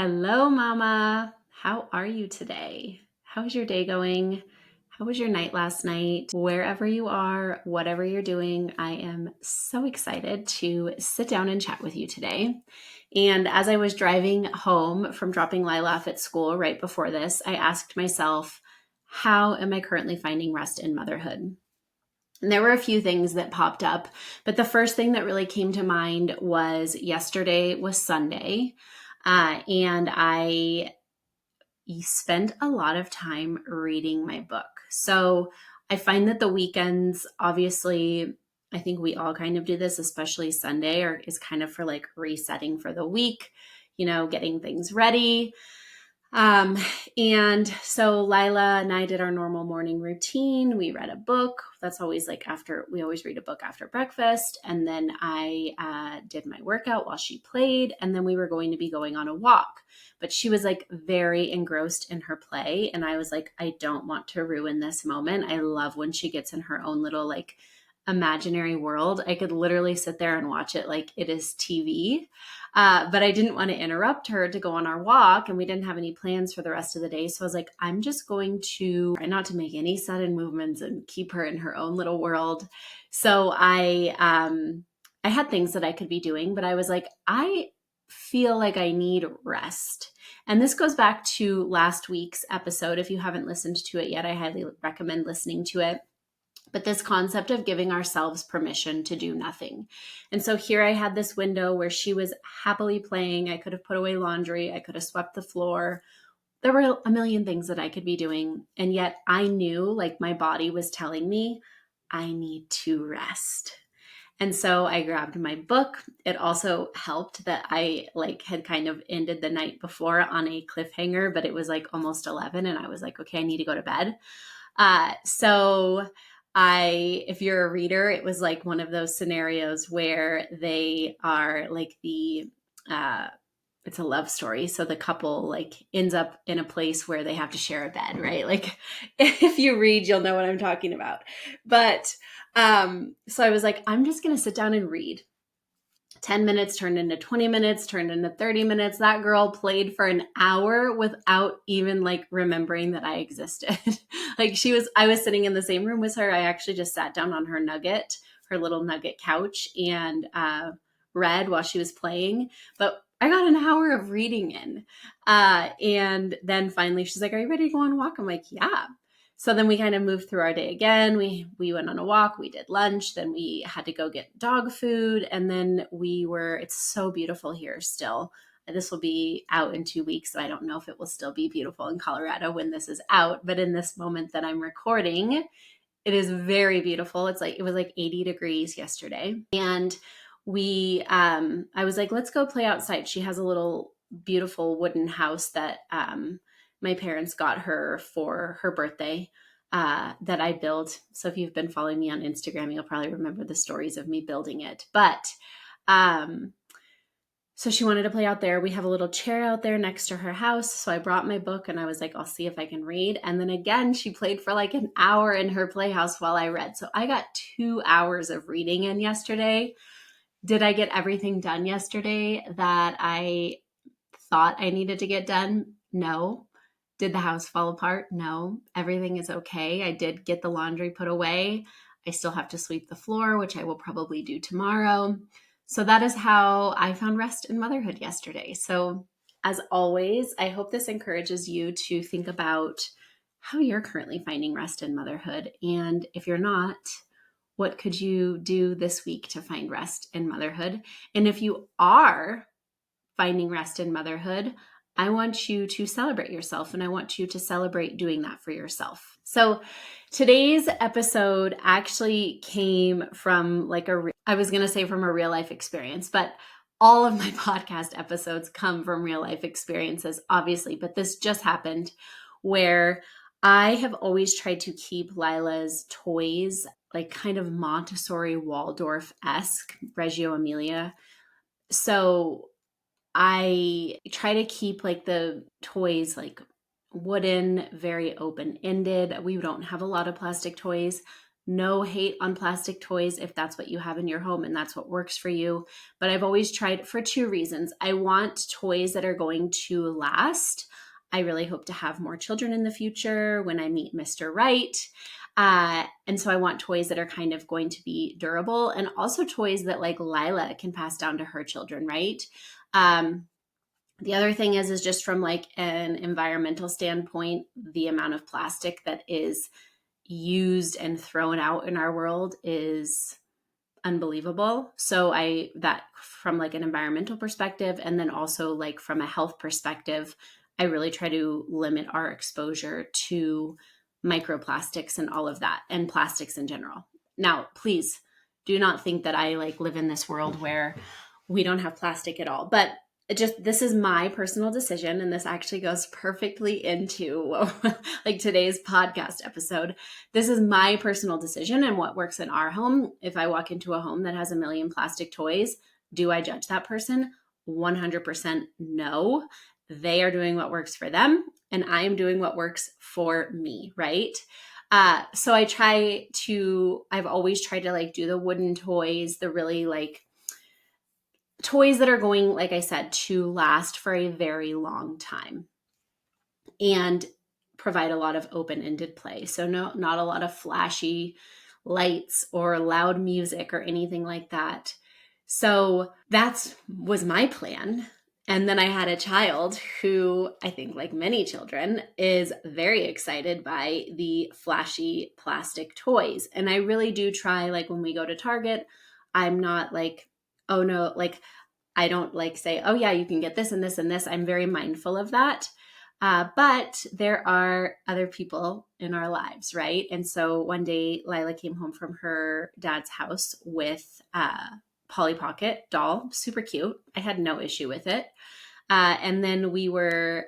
Hello, Mama. How are you today? How is your day going? How was your night last night? Wherever you are, whatever you're doing, I am so excited to sit down and chat with you today. And as I was driving home from dropping Lilah off at school right before this, I asked myself, how am I currently finding rest in motherhood? And there were a few things that popped up, but the first thing that really came to mind was yesterday was Sunday. And I spent a lot of time reading my book. So I find that the weekends, obviously, I think we all kind of do this, especially Sunday, or is kind of for like resetting for the week, getting things ready. Um, and so Lilah and I did our normal morning routine. We read a book. That's always like we always read a book after breakfast. And then I did my workout while she played. And then we were going to be going on a walk. But she was like very engrossed in her play. And I was like, I don't want to ruin this moment. I love when she gets in her own little like imaginary world. I could literally sit there and watch it like it is TV. But I didn't want to interrupt her to go on our walk, and we didn't have any plans for the rest of the day. So I was like, I'm just going to try not to make any sudden movements and keep her in her own little world. So I had things that I could be doing, but I was like, I feel like I need rest. And this goes back to last week's episode. If you haven't listened to it yet, I highly recommend listening to it. But this concept of giving ourselves permission to do nothing. And so here I had this window where she was happily playing. I could have put away laundry. I could have swept the floor. There were a million things that I could be doing. And yet I knew, like, my body was telling me, I need to rest. And so I grabbed my book. It also helped that I had kind of ended the night before on a cliffhanger, but it was like almost 11 and I was like, okay, I need to go to bed. If you're a reader, it was like one of those scenarios where they are like it's a love story. So the couple like ends up in a place where they have to share a bed, right? Like if you read, you'll know what I'm talking about. But so I was like, I'm just going to sit down and read. 10 minutes turned into 20 minutes, turned into 30 minutes. That girl played for an hour without even like remembering that I existed. I was sitting in the same room with her. I actually just sat down on her little nugget couch and read while she was playing. But I got an hour of reading in. And then finally she's like, are you ready to go on a walk? I'm like, yeah. So then we kind of moved through our day again. We went on a walk, we did lunch, then we had to go get dog food. And then it's so beautiful here still. This will be out in 2 weeks. So I don't know if it will still be beautiful in Colorado when this is out. But in this moment that I'm recording, it is very beautiful. It was like 80 degrees yesterday. And I was like, let's go play outside. She has a little beautiful wooden house that, my parents got her for her birthday that I built. So if you've been following me on Instagram, you'll probably remember the stories of me building it. But so she wanted to play out there. We have a little chair out there next to her house. So I brought my book and I was like, I'll see if I can read. And then again, she played for like an hour in her playhouse while I read. So I got 2 hours of reading in yesterday. Did I get everything done yesterday that I thought I needed to get done? No. Did the house fall apart? No. Everything is okay. I did get the laundry put away. I still have to sweep the floor, which I will probably do tomorrow. So that is how I found rest in motherhood yesterday. So as always, I hope this encourages you to think about how you're currently finding rest in motherhood. And if you're not, what could you do this week to find rest in motherhood? And if you are finding rest in motherhood, I want you to celebrate yourself and I want you to celebrate doing that for yourself. So today's episode actually came from I was going to say from a real life experience, but all of my podcast episodes come from real life experiences, obviously, but this just happened where I have always tried to keep Lilah's toys like kind of Montessori Waldorf-esque, Reggio Emilia. So I try to keep like the toys like wooden, very open-ended. We don't have a lot of plastic toys. no hate on plastic toys if that's what you have in your home and that's what works for you. But I've always tried for two reasons. I want toys that are going to last. I really hope to have more children in the future when I meet Mr. Right. And so I want toys that are kind of going to be durable, and also toys that like Lilah can pass down to her children, right? The other thing is just from like an environmental standpoint, the amount of plastic that is used and thrown out in our world is unbelievable. So that from like an environmental perspective, and then also like from a health perspective, I really try to limit our exposure to microplastics and all of that, and plastics in general. Now, please do not think that I like live in this world where we don't have plastic at all, but this is my personal decision, and this actually goes perfectly into like today's podcast episode. This is my personal decision and what works in our home. If I walk into a home that has a million plastic toys, do I judge that person? 100% no. They are doing what works for them, and I am doing what works for me, right? So I've always tried to like do the wooden toys, the really like toys that are going, like I said, to last for a very long time and provide a lot of open-ended play. So not a lot of flashy lights or loud music or anything like that. So that was my plan. And then I had a child who, I think like many children, is very excited by the flashy plastic toys. And I really do try, like when we go to Target, I'm not like, oh no, like I don't like say, oh yeah, you can get this and this and this. I'm very mindful of that. But there are other people in our lives, right? And so one day Lilah came home from her dad's house with a Polly Pocket doll, super cute. I had no issue with it. And then we were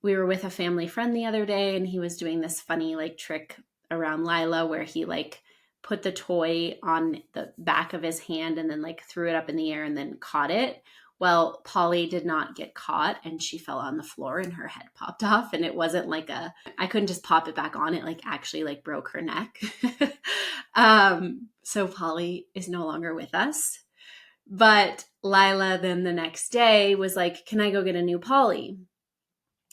with a family friend the other day, and he was doing this funny like trick around Lilah where he like put the toy on the back of his hand and then like threw it up in the air and then caught it. Well, Polly did not get caught, and she fell on the floor and her head popped off. And it wasn't like I couldn't just pop it back on. It like actually like broke her neck. So Polly is no longer with us. But Lilah then the next day was like, can I go get a new Polly?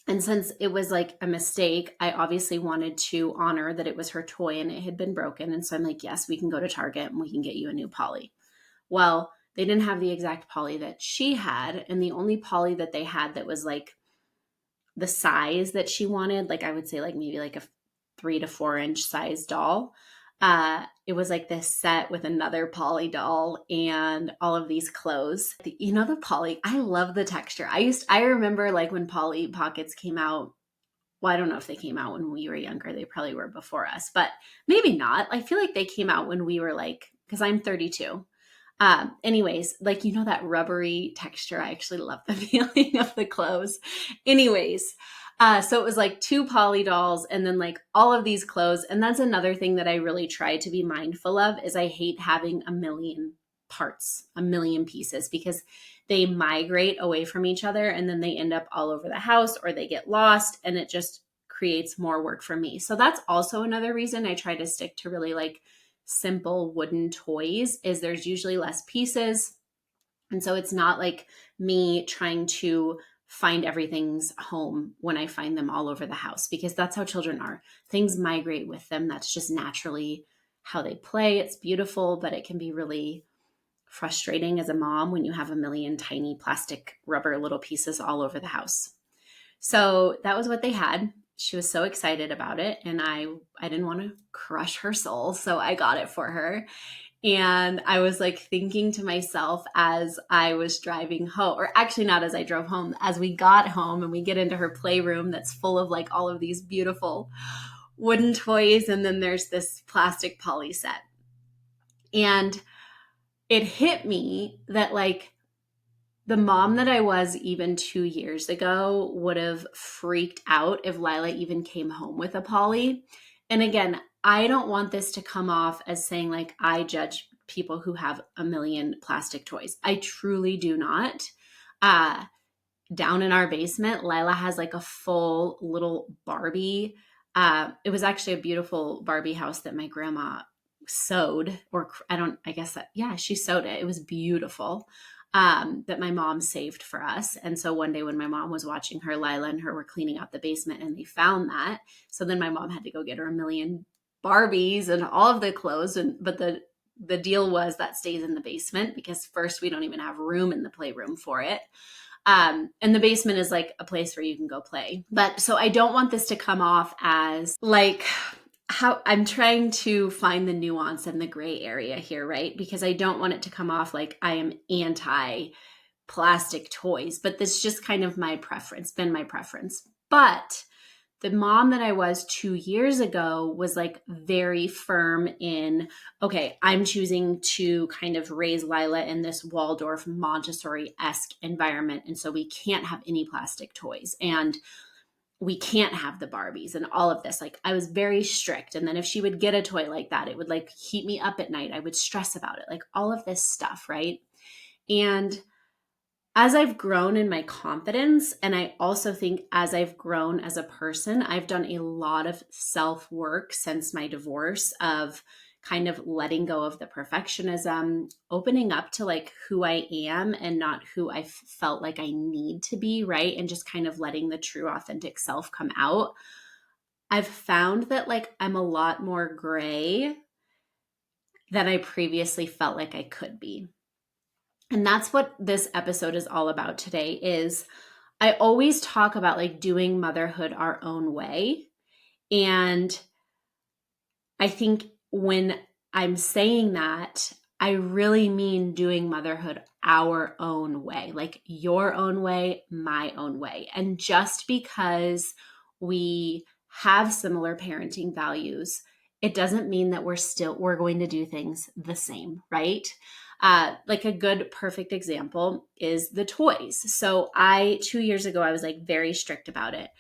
And since it was like a mistake, I obviously wanted to honor that it was her toy and it had been broken. And so I'm like, yes, we can go to Target and we can get you a new Polly. Well, they didn't have the exact Polly that she had. And the only Polly that they had that was like the size that she wanted, like I would say like maybe like a 3 to 4 inch size doll. It was like this set with another Polly doll and all of these clothes. The Polly, I love the texture. I remember like when Polly Pockets came out. Well, I don't know if they came out when we were younger. They probably were before us, but maybe not. I feel like they came out when we were like, because I'm 32. Anyways, like, that rubbery texture. I actually love the feeling of the clothes. Anyways, so it was like 2 Polly dolls and then like all of these clothes. And that's another thing that I really try to be mindful of is I hate having a million parts, a million pieces, because they migrate away from each other and then they end up all over the house or they get lost, and it just creates more work for me. So that's also another reason I try to stick to really like simple wooden toys, is there's usually less pieces. And so it's not like me trying to find everything's home when I find them all over the house, because that's how children are. Things migrate with them. That's just naturally how they play. It's beautiful, but it can be really frustrating as a mom when you have a million tiny plastic rubber little pieces all over the house. So that was what they had. She was so excited about it, and I didn't want to crush her soul, so I got it for her. And I was like thinking to myself as I was driving home, or actually not as I drove home, as we got home and we get into her playroom that's full of like all of these beautiful wooden toys, and then there's this plastic Polly set. And it hit me that like the mom that I was even 2 years ago would have freaked out if Lilah even came home with a Polly. And again, I don't want this to come off as saying like I judge people who have a million plastic toys. I truly do not. Down in our basement, Lilah has like a full little Barbie It was actually a beautiful Barbie house that my grandma sewed, or I guess that, yeah, she sewed it. It was beautiful. That my mom saved for us. And so one day when my mom was watching her, Lilah and her were cleaning out the basement and they found that. So then my mom had to go get her a million Barbies and all of the clothes. But the deal was that stays in the basement because first, we don't even have room in the playroom for it. And the basement is like a place where you can go play. But so I don't want this to come off as like how I'm trying to find the nuance and the gray area here, right? Because I don't want it to come off like I am anti plastic toys, but this just kind of been my preference. But the mom that I was 2 years ago was like very firm in, okay, I'm choosing to kind of raise Lilah in this Waldorf Montessori-esque environment. And so we can't have any plastic toys and we can't have the Barbies and all of this. Like I was very strict. And then if she would get a toy like that, it would like keep me up at night. I would stress about it, like all of this stuff, right? And as I've grown in my confidence, and I also think as I've grown as a person, I've done a lot of self work since my divorce of kind of letting go of the perfectionism, opening up to like who I am and not who I felt like I need to be, right? And just kind of letting the true authentic self come out. I've found that like I'm a lot more gray than I previously felt like I could be. And that's what this episode is all about today is I always talk about like doing motherhood our own way. And I think when I'm saying that, I really mean doing motherhood our own way, like your own way, my own way. And just because we have similar parenting values, it doesn't mean that we're going to do things the same, right? Like a good, perfect example is the toys. So 2 years ago, I was like very strict about it.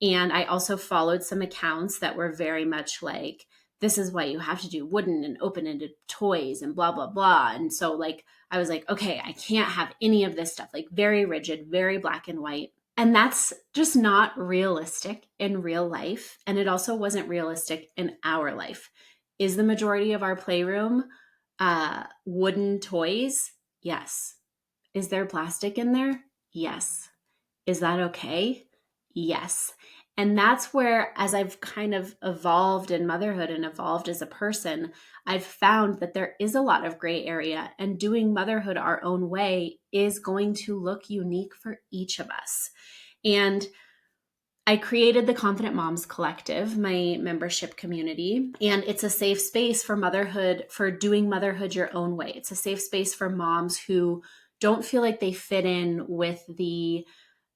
And I also followed some accounts that were very much like, this is why you have to do wooden and open-ended toys and blah, blah, blah. And so like, I was like, okay, I can't have any of this stuff, like very rigid, very black and white. And that's just not realistic in real life. And it also wasn't realistic in our life. Is the majority of our playroom wooden toys? Yes. Is there plastic in there? Yes. Is that okay? Yes. And that's where, as I've kind of evolved in motherhood and evolved as a person, I've found that there is a lot of gray area, and doing motherhood our own way is going to look unique for each of us. And I created the Confident Moms Collective, my membership community, and it's a safe space for motherhood, for doing motherhood your own way. It's a safe space for moms who don't feel like they fit in with the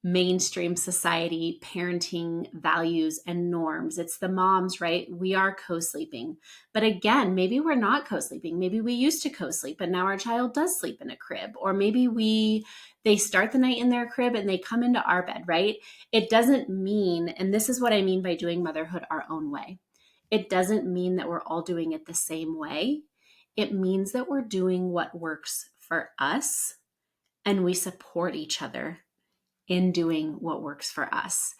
mainstream society parenting values and norms. It's the moms, right? We are co-sleeping. But again, maybe we're not co-sleeping. Maybe we used to co-sleep, but now our child does sleep in a crib. Or maybe they start the night in their crib and they come into our bed, right? It doesn't mean, and this is what I mean by doing motherhood our own way. It doesn't mean that we're all doing it the same way. It means that we're doing what works for us and we support each other in doing what works for us.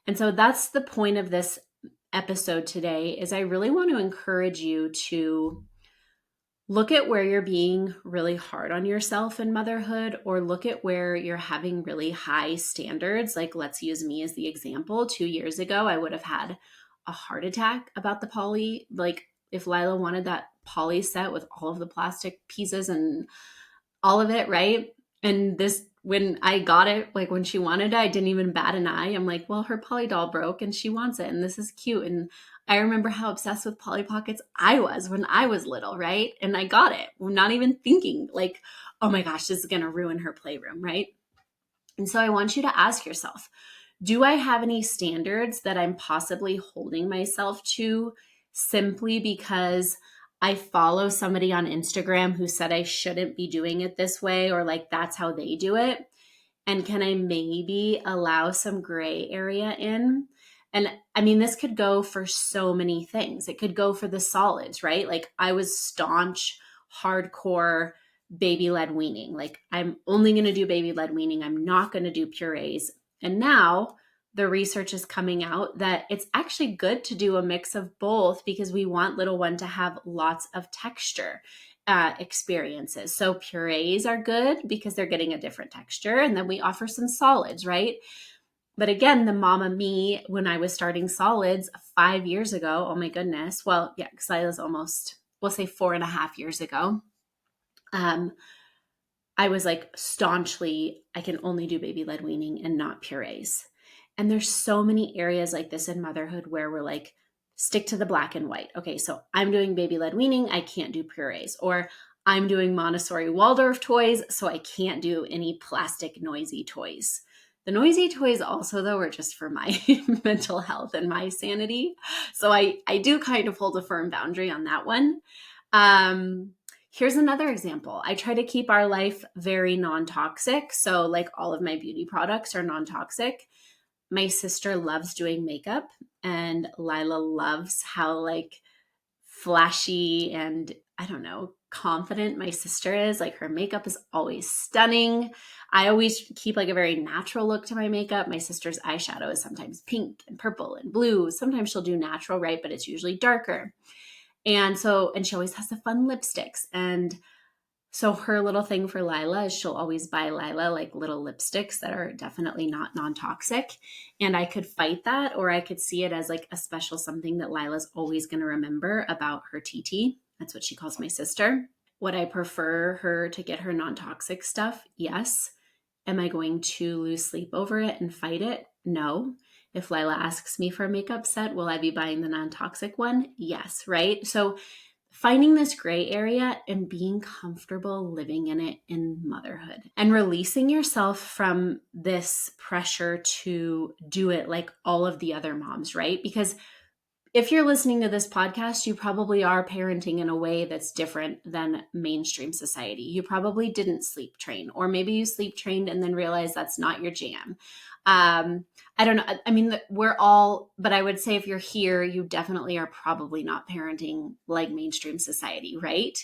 And so that's the point of this episode today is I really want to encourage you to look at where you're being really hard on yourself in motherhood, or look at where you're having really high standards. Like, let's use me as the example. 2 years ago, I would have had a heart attack about the poly. Like, if Lilah wanted that poly set with all of the plastic pieces and all of it, right? And when I got it, like when she wanted it, I didn't even bat an eye. I'm like, well, her Polly doll broke and she wants it. And this is cute. And I remember how obsessed with Polly Pockets I was when I was little, right? And I got it. I'm not even thinking like, oh my gosh, this is going to ruin her playroom, right? And so I want you to ask yourself, do I have any standards that I'm possibly holding myself to simply because I follow somebody on Instagram who said I shouldn't be doing it this way, or like that's how they do it? And can I maybe allow some gray area in? And I mean, this could go for so many things. It could go for the solids, right? Like I was staunch, hardcore baby-led weaning. Like I'm only going to do baby-led weaning. I'm not going to do purees. And now the research is coming out that it's actually good to do a mix of both because we want little one to have lots of texture experiences. So purees are good because they're getting a different texture. And then we offer some solids, right? But again, the mama me, when I was starting solids 5 years ago, oh my goodness. Well, yeah, because I was almost, we'll say 4.5 years ago. I was like staunchly, I can only do baby led weaning and not purees. And there's so many areas like this in motherhood where we're like, stick to the black and white. Okay, so I'm doing baby led weaning, I can't do purees. Or I'm doing Montessori Waldorf toys, so I can't do any plastic noisy toys. The noisy toys also, though, are just for my mental health and my sanity. So I do kind of hold a firm boundary on that one. Here's another example. I try to keep our life very non-toxic. So like all of my beauty products are non-toxic. My sister loves doing makeup and Lilah loves how like flashy and I don't know, confident my sister is. Like her makeup is always stunning. I always keep like a very natural look to my makeup. My sister's eyeshadow is sometimes pink and purple and blue. Sometimes she'll do natural, right? But it's usually darker. And she always has the fun lipsticks. And so her little thing for Lilah is she'll always buy Lilah like little lipsticks that are definitely not non-toxic. And I could fight that, or I could see it as like a special something that Lilah's always going to remember about her TT. That's what she calls my sister. Would I prefer her to get her non-toxic stuff? Yes. Am I going to lose sleep over it and fight it? No. If Lilah asks me for a makeup set, will I be buying the non-toxic one? Yes, right? So finding this gray area and being comfortable living in it in motherhood and releasing yourself from this pressure to do it like all of the other moms, right? Because if you're listening to this podcast, you probably are parenting in a way that's different than mainstream society. You probably didn't sleep train, or maybe you sleep trained and then realized that's not your jam. I don't know. I mean, but I would say if you're here, you definitely are probably not parenting like mainstream society, right?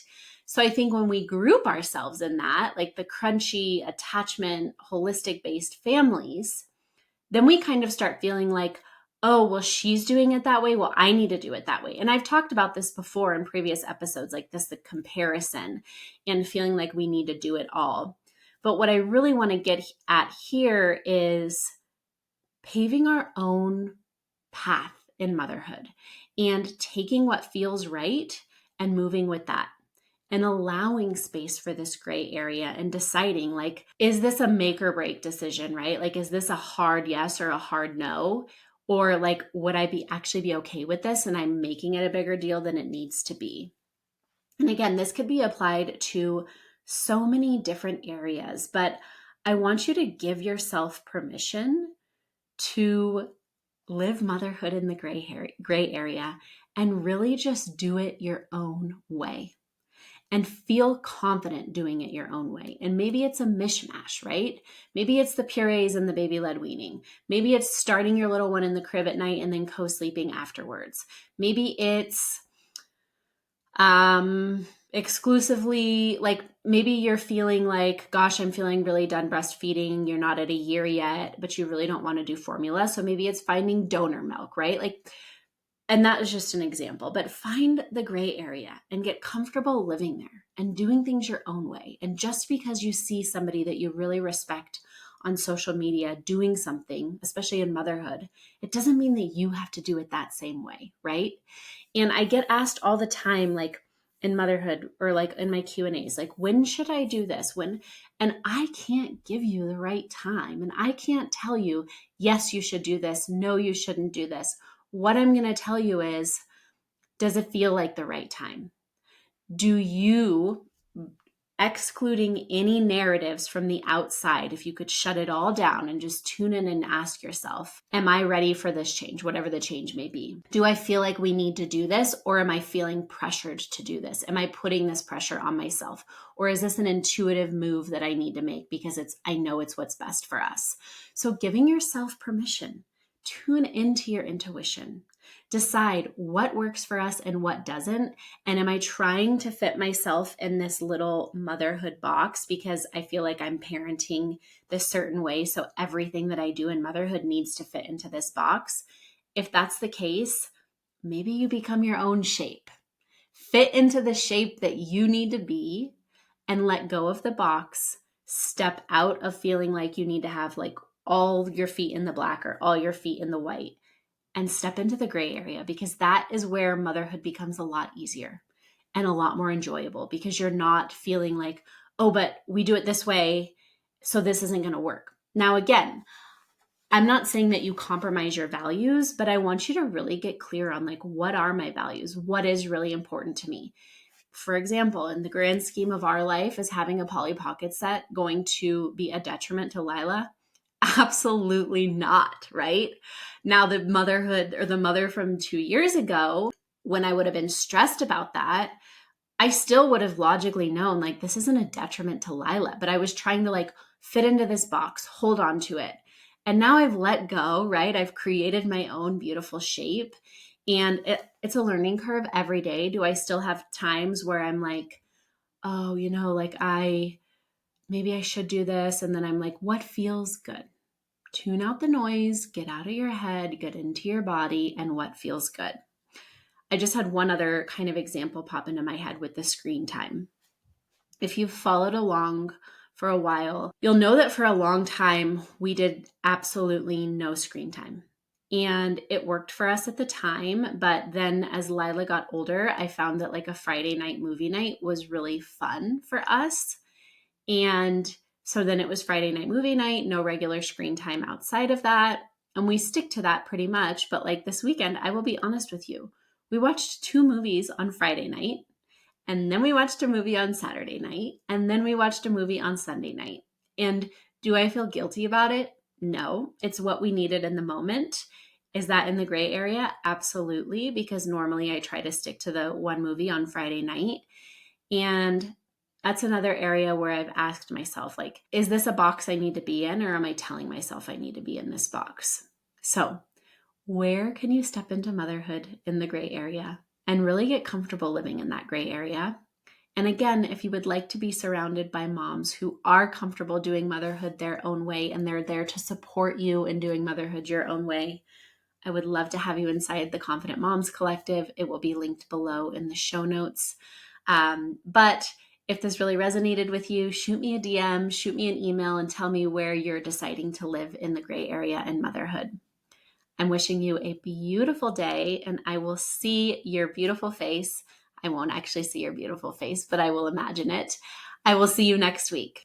So I think when we group ourselves in that, like the crunchy, attachment, holistic based families, then we kind of start feeling like, oh, well, she's doing it that way. Well, I need to do it that way. And I've talked about this before in previous episodes, like this, the comparison and feeling like we need to do it all. But what I really want to get at here is paving our own path in motherhood and taking what feels right and moving with that and allowing space for this gray area and deciding like, is this a make or break decision, right? Like, is this a hard yes or a hard no? Or like, would I actually be okay with this? And I'm making it a bigger deal than it needs to be. And again, this could be applied to so many different areas, but I want you to give yourself permission to live motherhood in the gray area and really just do it your own way and feel confident doing it your own way. And maybe it's a mishmash, right? Maybe it's the purees and the baby-led weaning. Maybe it's starting your little one in the crib at night and then co-sleeping afterwards. Maybe it's exclusively like maybe you're feeling like, gosh, I'm feeling really done breastfeeding. You're not at a year yet, but you really don't want to do formula. So maybe it's finding donor milk, right? Like, and that is just an example, but find the gray area and get comfortable living there and doing things your own way. And just because you see somebody that you really respect on social media doing something, especially in motherhood, it doesn't mean that you have to do it that same way, right? And I get asked all the time, like in motherhood or like in my Q&As, like, when should I do this? And I can't give you the right time. And I can't tell you, yes, you should do this. No, you shouldn't do this. What I'm going to tell you is, does it feel like the right time? Do you, excluding any narratives from the outside, if you could shut it all down and just tune in and ask yourself, am I ready for this change, whatever the change may be? Do I feel like we need to do this, or am I feeling pressured to do this? Am I putting this pressure on myself? Or is this an intuitive move that I need to make because I know it's what's best for us? So giving yourself permission, tune into your intuition. Decide what works for us and what doesn't. And am I trying to fit myself in this little motherhood box because I feel like I'm parenting this certain way, so everything that I do in motherhood needs to fit into this box? If that's the case, maybe you become your own shape. Fit into the shape that you need to be and let go of the box. Step out of feeling like you need to have like all your feet in the black or all your feet in the white, and step into the gray area, because that is where motherhood becomes a lot easier and a lot more enjoyable, because you're not feeling like, oh, but we do it this way, so this isn't going to work. Now, again, I'm not saying that you compromise your values, but I want you to really get clear on like, what are my values? What is really important to me? For example, in the grand scheme of our life, is having a Polly Pocket set going to be a detriment to Lilah? Absolutely not, right? Now, the motherhood or the mother from 2 years ago, when I would have been stressed about that, I still would have logically known like this isn't a detriment to Lilah, but I was trying to like fit into this box, hold on to it. And now I've let go, right? I've created my own beautiful shape, and it's a learning curve every day. Do I still have times where I'm like, oh, like maybe I should do this. And then I'm like, what feels good? Tune out the noise, get out of your head, get into your body, and what feels good. I just had one other kind of example pop into my head with the screen time. If you've followed along for a while, you'll know that for a long time, we did absolutely no screen time. And it worked for us at the time. But then as Lilah got older, I found that like a Friday night movie night was really fun for us. And so then it was Friday night movie night, no regular screen time outside of that. And we stick to that pretty much. But like this weekend, I will be honest with you, we watched 2 movies on Friday night, and then we watched a movie on Saturday night, and then we watched a movie on Sunday night. And do I feel guilty about it? No, it's what we needed in the moment. Is that in the gray area? Absolutely, because normally I try to stick to the one movie on Friday night. And that's another area where I've asked myself, like, is this a box I need to be in, or am I telling myself I need to be in this box? So where can you step into motherhood in the gray area and really get comfortable living in that gray area? And again, if you would like to be surrounded by moms who are comfortable doing motherhood their own way, and they're there to support you in doing motherhood your own way, I would love to have you inside the Confident Moms Collective. It will be linked below in the show notes. But if this really resonated with you, shoot me a DM, shoot me an email, and tell me where you're deciding to live in the gray area in motherhood. I'm wishing you a beautiful day, and I will see your beautiful face. I won't actually see your beautiful face, but I will imagine it. I will see you next week.